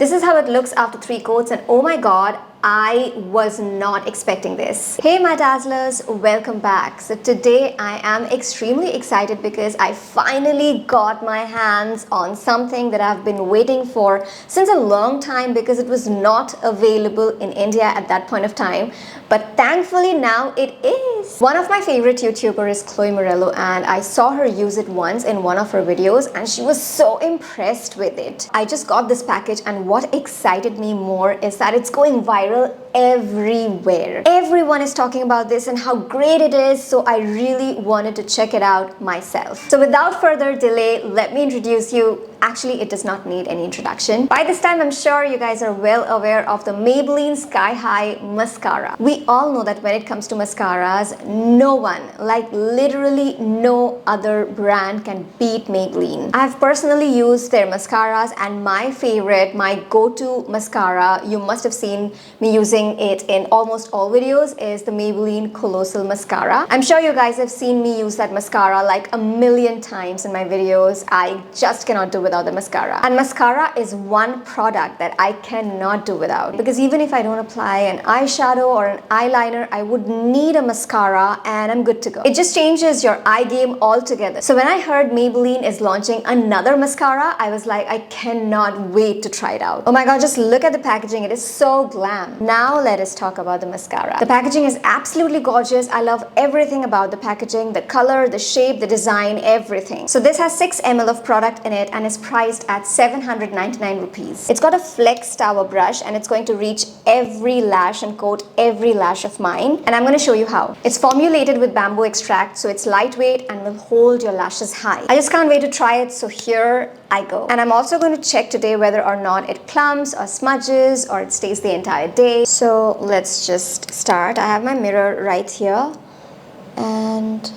This is how it looks after 3 coats, and oh my god, I was not expecting this. Hey my dazzlers, welcome back. So today I am extremely excited because I finally got my hands on something that I've been waiting for since a long time because it was not available in India at that point of time. But thankfully now it is. One of my favorite YouTubers is Chloe Morello, and I saw her use it once in one of her videos and she was so impressed with it. I just got this package, and what excited me more is that it's going viral everywhere. Everyone is talking about this and how great it is, so I really wanted to check it out myself. So without further delay, let me introduce you. Actually, it does not need any introduction. By this time, I'm sure you guys are well aware of the Maybelline Sky High Mascara. We all know that when it comes to mascaras, no one, like literally no other brand can beat Maybelline. I've personally used their mascaras, and my favorite, my go-to mascara, you must have seen me using it in almost all videos, is the Maybelline Colossal Mascara. I'm sure you guys have seen me use that mascara like a million times in my videos. I just cannot do without the mascara. And mascara is one product that I cannot do without, because even if I don't apply an eyeshadow or an eyeliner, I would need a mascara and I'm good to go. It just changes your eye game altogether. So when I heard Maybelline is launching another mascara, I was like, I cannot wait to try it out. Oh my god, just look at the packaging. It is so glam. Now let us talk about the mascara. The packaging is absolutely gorgeous. I love everything about the packaging, the color, the shape, the design, everything. So this has 6 ml of product in it and is priced at 799 rupees. It's got a flex tower brush and it's going to reach every lash and coat every lash of mine, and I'm going to show you how. It's formulated with bamboo extract, so it's lightweight and will hold your lashes high. I just can't wait to try it, so here I go. And I'm also going to check today whether or not it clumps or smudges or it stays the entire day. So let's just start. I have my mirror right here, and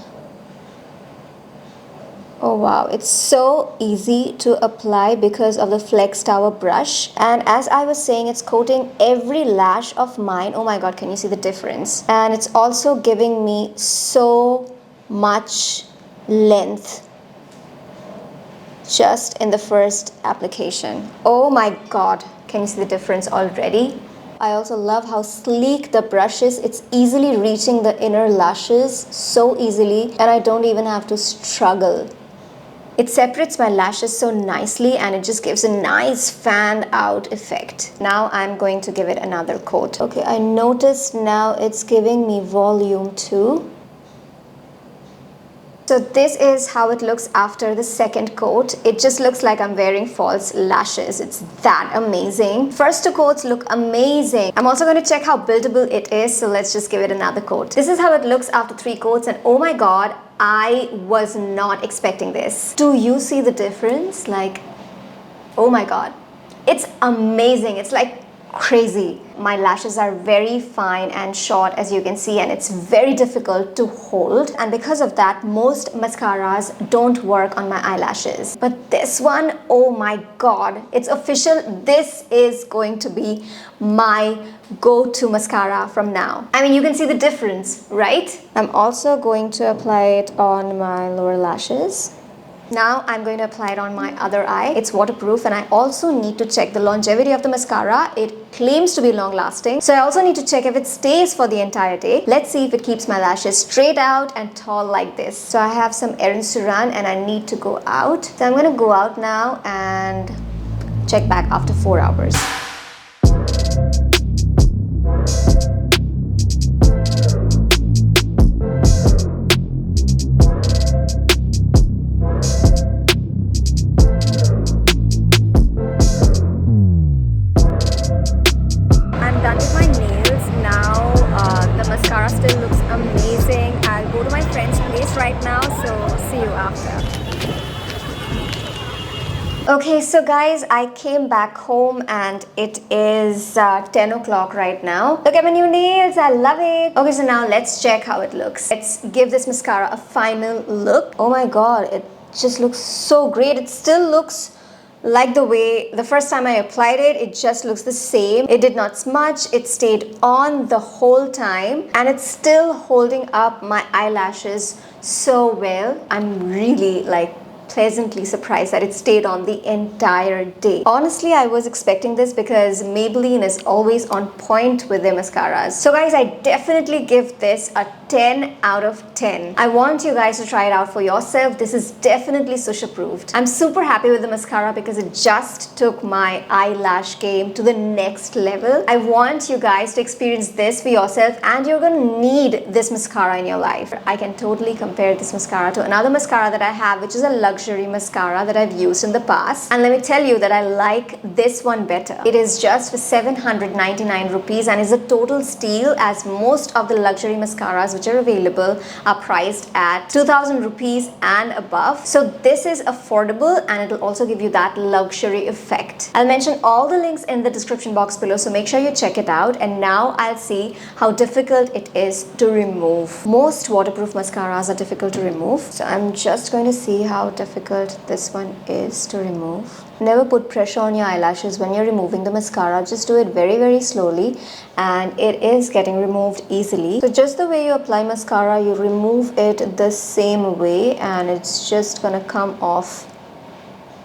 oh wow, it's so easy to apply because of the flex tower brush. And as I was saying, it's coating every lash of mine. Oh my god, can you see the difference? And it's also giving me so much length just in the first application. Oh my god, can you see the difference already? I also love how sleek the brush is. It's easily reaching the inner lashes so easily, and I don't even have to struggle. It separates my lashes so nicely and it just gives a nice fan out effect. Now I'm going to give it another coat. Okay, I noticed now it's giving me volume too. So this is how it looks after the second coat. It just looks like I'm wearing false lashes. It's that amazing. First 2 coats look amazing. I'm also going to check how buildable it is, so let's just give it another coat. This is how it looks after 3 coats, and oh my god, I was not expecting this. Do you see the difference? Like, oh my god, it's amazing. It's like crazy. My lashes are very fine and short, as you can see, and it's very difficult to hold, and because of that most mascaras don't work on my eyelashes. But this one, oh my god, it's official. This is going to be my go-to mascara from now. I mean, you can see the difference, right? I'm also going to apply it on my lower lashes. Now I'm going to apply it on my other eye. It's waterproof, and I also need to check the longevity of the mascara. It claims to be long lasting, so I also need to check if it stays for the entire day. Let's see if it keeps my lashes straight out and tall like this. So I have some errands to run and I need to go out. So I'm going to go out now and check back after 4 hours. Still looks amazing. I'll go to my friend's place right now, so see you after. Okay, so guys, I came back home and it is 10 o'clock right now. Look at my new nails, I love it. Okay, so now let's check how it looks. Let's give this mascara a final look. Oh my god, it just looks so great. It still looks like the way the first time I applied it. It just looks the same. It did not smudge. It stayed on the whole time, and it's still holding up my eyelashes so well. I'm really like pleasantly surprised that it stayed on the entire day. Honestly, I was expecting this because Maybelline is always on point with their mascaras. So guys, I definitely give this a 10 out of 10. I want you guys to try it out for yourself. This is definitely sush approved. I'm super happy with the mascara because it just took my eyelash game to the next level. I want you guys to experience this for yourself, and you're gonna need this mascara in your life. I can totally compare this mascara to another mascara that I have, which is a luxury mascara that I've used in the past, and let me tell you that I like this one better. It is just for 799 rupees and is a total steal, as most of the luxury mascaras which are available are priced at 2000 rupees and above. So this is affordable, and it will also give you that luxury effect. I'll mention all the links in the description box below, so make sure you check it out. And now I'll see how difficult it is to remove. Most waterproof mascaras are difficult to remove, so I'm just going to see how difficult this one is to remove. Never put pressure on your eyelashes when you're removing the mascara. Just do it very slowly, and it is getting removed easily. So just the way you apply mascara, you remove it the same way, and it's just gonna come off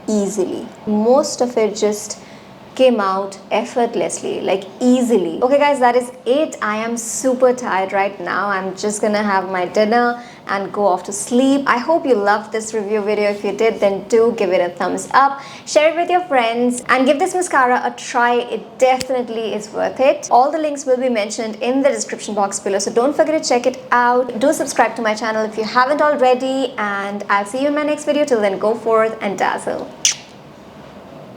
easily. Most of it just came out effortlessly, like easily. Okay guys, that is it. I am super tired right now. I'm just gonna have my dinner and go off to sleep. I hope you loved this review video. If you did, then do give it a thumbs up, share it with your friends, and give this mascara a try. It definitely is worth it. All the links will be mentioned in the description box below, so don't forget to check it out. Do subscribe to my channel if you haven't already, and I'll see you in my next video. Till then, go forth and dazzle.